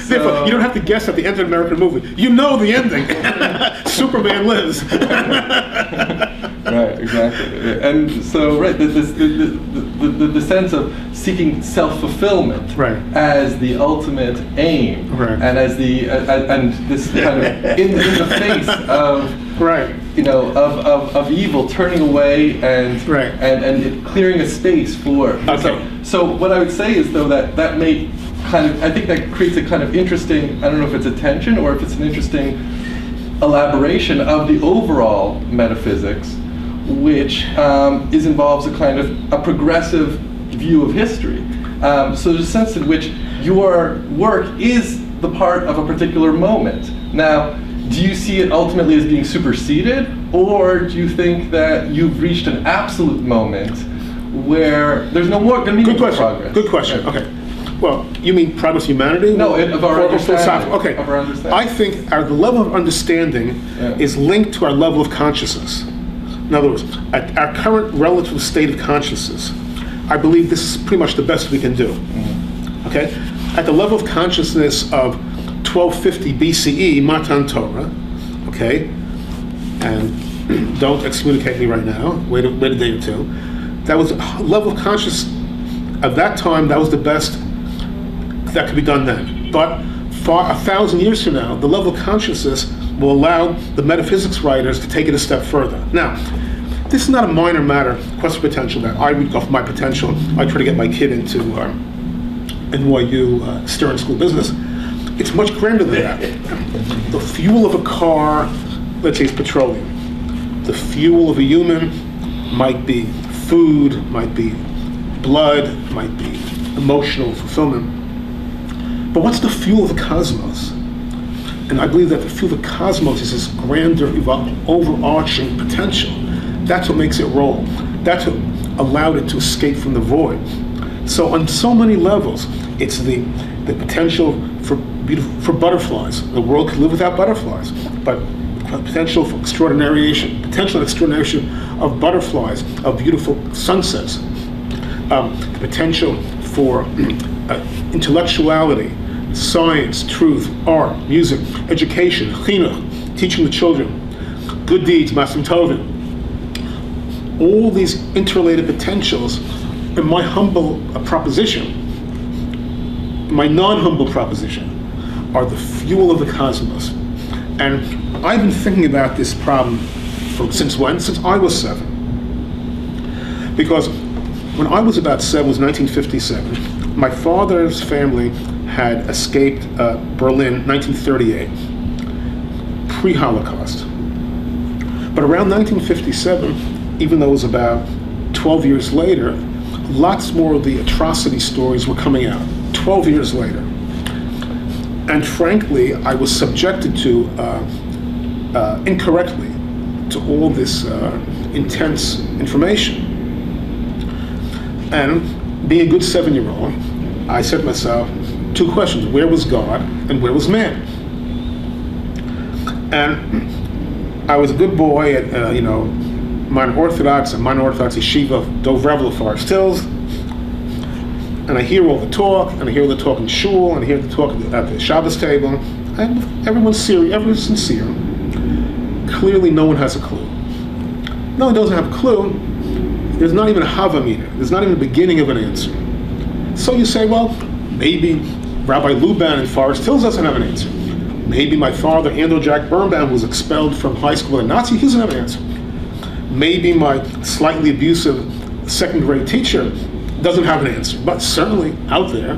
Therefore, you don't have to guess at the end of an American movie. You know the ending. Superman lives. Right, exactly. And so, right, the sense of seeking self-fulfillment as the ultimate aim, and as the and this kind of in the face of of evil, turning away and clearing a space for. So what I would say is though that may kind of, I think that creates a kind of interesting, I don't know if it's a tension or if it's an interesting elaboration of the overall metaphysics, which involves a kind of a progressive view of history. So there's a sense in which your work is the part of a particular moment. Now, do you see it ultimately as being superseded, or do you think that you've reached an absolute moment where there's no more going to be more progress? Good question. Okay. Well, you mean progress of humanity? No, of our understanding. Okay. Of our understanding. I think the level of understanding is linked to our level of consciousness. In other words, at our current relative state of consciousness, I believe this is pretty much the best we can do. Okay? At the level of consciousness of 1250 BCE, Matan Torah, okay? And don't excommunicate me right now, wait a day or two. That was a level of consciousness of that time, that was the best that could be done then. But 1,000 years from now, the level of consciousness will allow the metaphysics writers to take it a step further. Now, this is not a minor matter, quest for potential, that I would go for my potential. I try to get my kid into NYU Stern School of Business. It's much grander than that. The fuel of a car, let's say it's petroleum. The fuel of a human might be food, might be blood, might be emotional fulfillment. But what's the fuel of the cosmos? And I believe that the fuel of the cosmos is this grander, overarching potential. That's what makes it roll. That's what allowed it to escape from the void. So on so many levels, it's the potential for butterflies. The world could live without butterflies, but potential for extraordinariation, potential extraordinariation of butterflies, of beautiful sunsets, the potential for intellectuality, science, truth, art, music, education, chinuch, teaching the children, good deeds, masim tovim. All these interrelated potentials, in my humble proposition, my non-humble proposition, are the fuel of the cosmos. And I've been thinking about this problem since when? Since I was 7. Because when I was about 7, it was 1957, my father's family had escaped Berlin, 1938, pre-Holocaust. But around 1957, even though it was about 12 years later, lots more of the atrocity stories were coming out, 12 years later. And frankly, I was subjected to, incorrectly, to all this intense information. And being a good 7-year-old, I said to myself, 2 questions: where was God and where was man? And I was a good boy at, minor Orthodox Yeshiva, Dov Revel, Forest Hills. And I hear all the talk, and I hear all the talk in shul, and I hear the talk at the Shabbos table, and everyone's serious, everyone's sincere. Clearly no one has a clue. No one doesn't have a clue. There's not even a hava meter. There's not even the beginning of an answer. So you say, well, maybe Rabbi Luban in Forest Hills doesn't have an answer. Maybe my father, Andrew Jack Birnbaum, was expelled from high school in Nazi, he doesn't have an answer. Maybe my slightly abusive 2nd grade teacher doesn't have an answer, but certainly out there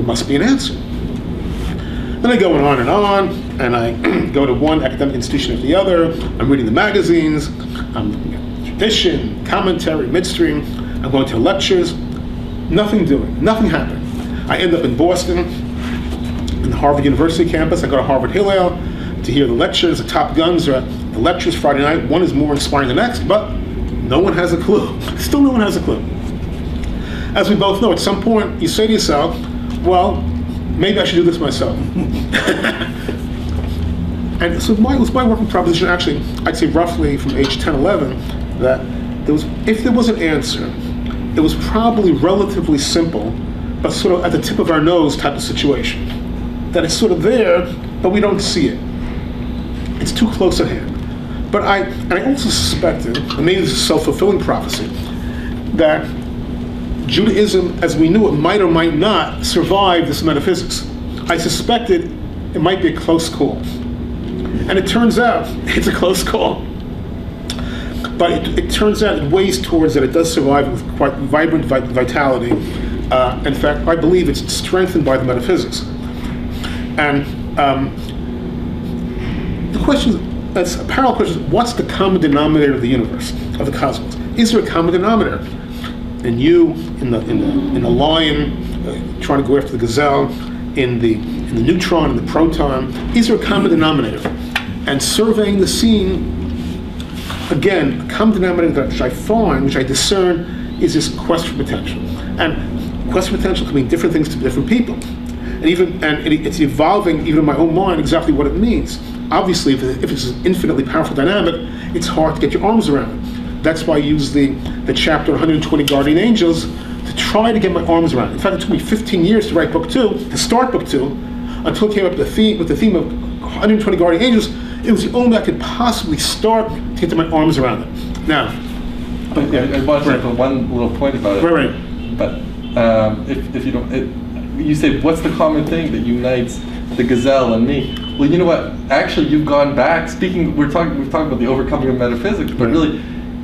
must be an answer. Then I go on, and I go to one academic institution after the other. I'm reading the magazines, I'm looking at tradition, commentary, midstream, I'm going to lectures, nothing doing, nothing happening. I end up in Boston, in the Harvard University campus. I go to Harvard Hillel to hear the lectures. The top guns are at the lectures Friday night. One is more inspiring than the next, but no one has a clue. Still no one has a clue. As we both know, at some point you say to yourself, well, maybe I should do this myself. And so my working proposition, actually, I'd say roughly from age 10, 11, that if there was an answer, it was probably relatively simple, but sort of at the tip of our nose type of situation. that it's sort of there, but we don't see it. It's too close at hand. But I also suspected, and maybe this is a self-fulfilling prophecy, that Judaism, as we knew it, might or might not survive this metaphysics. I suspected it might be a close call. And it turns out it's a close call. But it turns out it weighs towards that it does survive with quite vibrant vitality. In fact, I believe it's strengthened by the metaphysics. And the question, that's a parallel question, what's the common denominator of the universe, of the cosmos? Is there a common denominator? In you, in the lion trying to go after the gazelle, in the neutron and the proton, is there a common denominator? And surveying the scene, again, a common denominator which I find, which I discern, is this quest for potential. And quest for potential can mean different things to different people. And it's evolving, even in my own mind, exactly what it means. Obviously, if it's an infinitely powerful dynamic, it's hard to get your arms around it. That's why I use the chapter 120 Guardian Angels to try to get my arms around it. In fact, it took me 15 years to write book 2, to start book 2, until I came up with the theme of 120 Guardian Angels. It was the only way I could possibly start to get my arms around it. Now, I want to put one little point about it. Right. But if you don't, you say, what's the common thing that unites the gazelle and me? Well, you know what? Actually, you've gone back. We've talked about the overcoming of metaphysics, but really,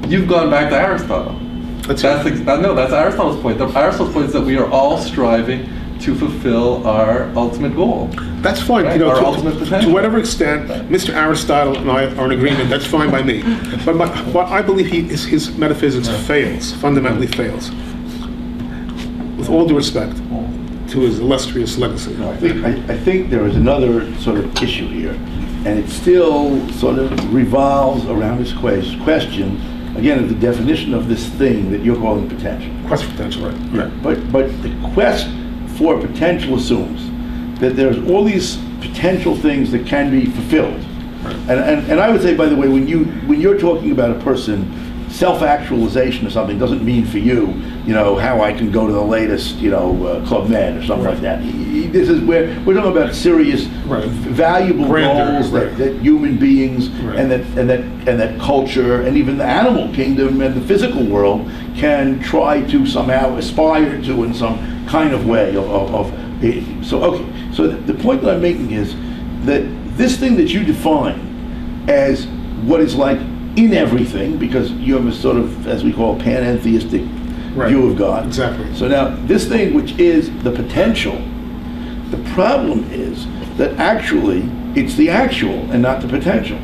you've gone back to Aristotle. That's Aristotle's point. Aristotle's point is that we are all striving to fulfill our ultimate goal. That's fine. Right? Our ultimate potential. To whatever extent Mr. Aristotle and I are in agreement, that's fine by me. But what I believe his metaphysics fails, fundamentally fails. With all due respect to his illustrious legacy. I think there is another sort of issue here, and it still sort of revolves around this question, again, of the definition of this thing that you're calling potential. Quest for potential, right? Yeah. But the quest for potential assumes that there's all these potential things that can be fulfilled. Right. And I would say, by the way, when you're talking about a person, self-actualization or something doesn't mean for you, how I can go to the latest, Club Med or something like that. This is where we're talking about serious, valuable goals that human beings and that culture and even the animal kingdom and the physical world can try to somehow aspire to in some kind of way So the point that I'm making is that this thing that you define as what is like in everything, because you have a sort of, as we call, panentheistic view of God. Exactly. So now, this thing which is the potential, the problem is that actually it's the actual and not the potential.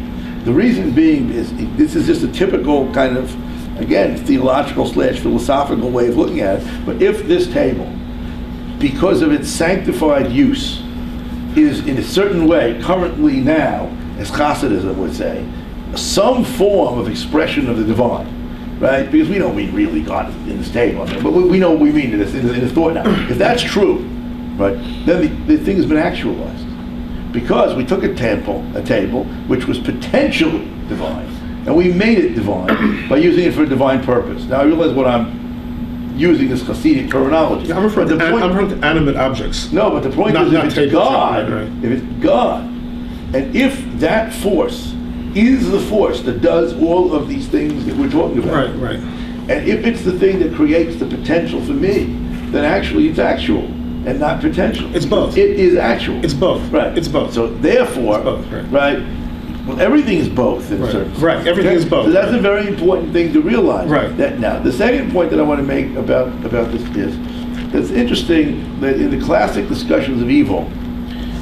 The reason being is this is just a typical kind of, again, theological/philosophical way of looking at it. But if this table, because of its sanctified use, is in a certain way currently now, as Hasidism would say, some form of expression of the divine, right? Because we don't mean really God in this table, but we know what we mean in this thought now. If that's true, right, then the thing has been actualized. Because we took a table which was potentially divine, and we made it divine by using it for a divine purpose. Now I realize what I'm using this Hasidic terminology. Yeah, I'm referring to animate objects. No, but the point is if it's God, if it's God, and if that force is the force that does all of these things that we're talking about. Right. And if it's the thing that creates the potential for me, then actually it's actual and not potential. It's both. It is actual. It's both. Right. It's both. So therefore, it's both, right? Well, everything is both in a certain sense. Right. Everything is both. So that's a very important thing to realize. Right. Now, the second point that I want to make about this is that it's interesting that in the classic discussions of evil,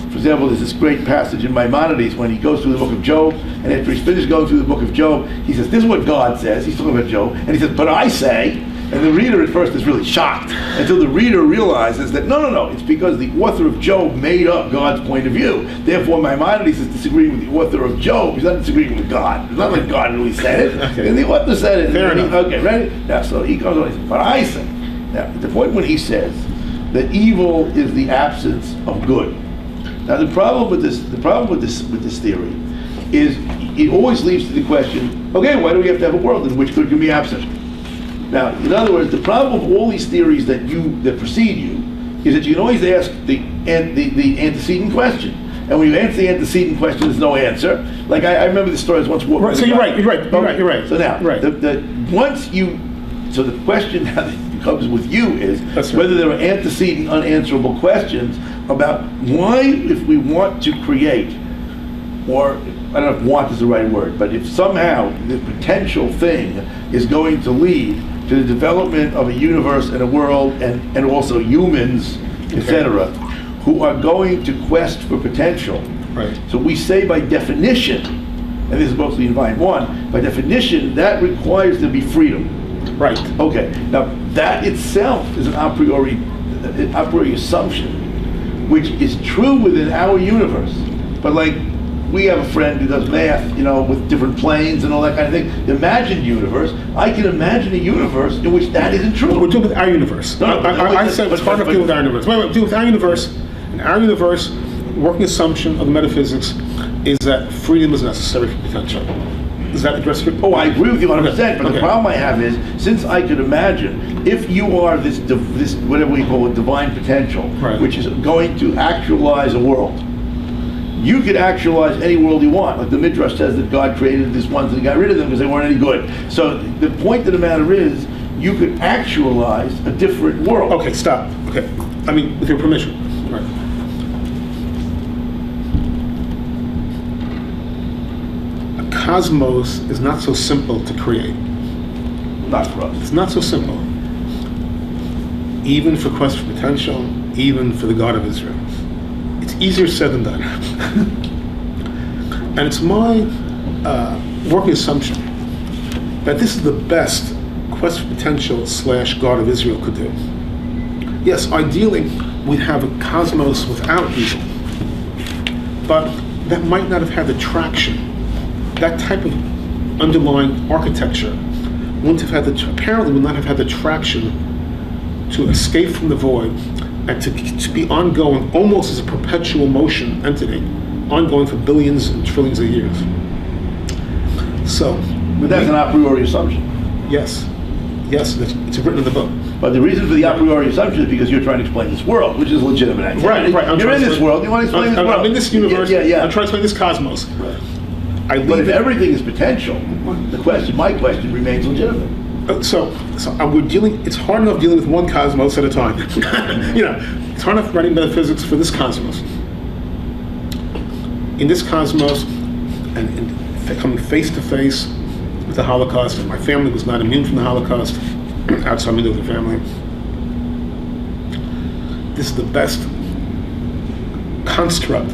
for example, there's this great passage in Maimonides when he goes through the book of Job, and after he's finished going through the book of Job, he says, this is what God says. He's talking about Job, and he says, but I say, and the reader at first is really shocked until the reader realizes that no, it's because the author of Job made up God's point of view. Therefore, Maimonides is disagreeing with the author of Job. He's not disagreeing with God. It's not like God really said it. Okay. And the author said it. Fair enough. Okay, ready? Now, so he comes on and says, but I say. Now, at the point when he says that evil is the absence of good. Now, the problem with this theory is it always leads to the question, okay, why do we have to have a world in which good can be absent? Now, in other words, the problem of all these theories that precede you is that you can always ask the the antecedent question. And when you answer the antecedent question, there's no answer. Like I remember the story I was once walking. Right, so you're right. So now, right. So the question that comes with you is That's right. whether there are antecedent, unanswerable questions about why, if we want to create, or I don't know if want is the right word, but if somehow the potential thing is going to lead to the development of a universe and a world and also humans, etc., who are going to quest for potential. Right. So we say by definition, and this is mostly in Volume 1, by definition that requires there be freedom. Right. Okay, now that itself is an a priori assumption, which is true within our universe. But like, we have a friend who does math, with different planes and all that kind of thing. The imagined universe, I can imagine a universe in which that isn't true. We're dealing with our universe. I said it's hard enough dealing with our universe. Wait, deal with our universe. In our universe, working assumption of the metaphysics is that freedom is necessary for potential. Does that address your... Oh, I agree with you 100%, but Okay. the problem I have is, since I could imagine, if you are this whatever we call it, divine potential, Right. which is going to actualize a world, you could actualize any world you want. Like the Midrash says that God created these ones and he got rid of them because they weren't any good. So the point of the matter is, you could actualize a different world. Okay, stop. Okay. I mean, with your permission. Right. A cosmos is not so simple to create. Not for us. It's not so simple. Even for quest for potential, even for the God of Israel. It's easier said than done. And it's my working assumption that this is the best quest for potential / God of Israel could do. Yes, ideally, we'd have a cosmos without evil. But that might not have had the traction. That type of underlying architecture wouldn't have had apparently would not have had the traction to escape from the void and to be ongoing almost as a perpetual motion entity, ongoing for billions and trillions of years. So, But that's an a priori assumption. yes, it's written in the book. But the reason for the a priori assumption is because you're trying to explain this world, which is legitimate activity. Right. You're in this world, you want to explain this world. I'm in this universe, Yeah. I'm trying to explain this cosmos. Right. But if everything is potential, my question remains legitimate. So we're dealing. It's hard enough dealing with one cosmos at a time. It's hard enough writing metaphysics for this cosmos. In this cosmos, and coming face to face with the Holocaust, and my family was not immune from the Holocaust. Outside my nuclear family, this is the best construct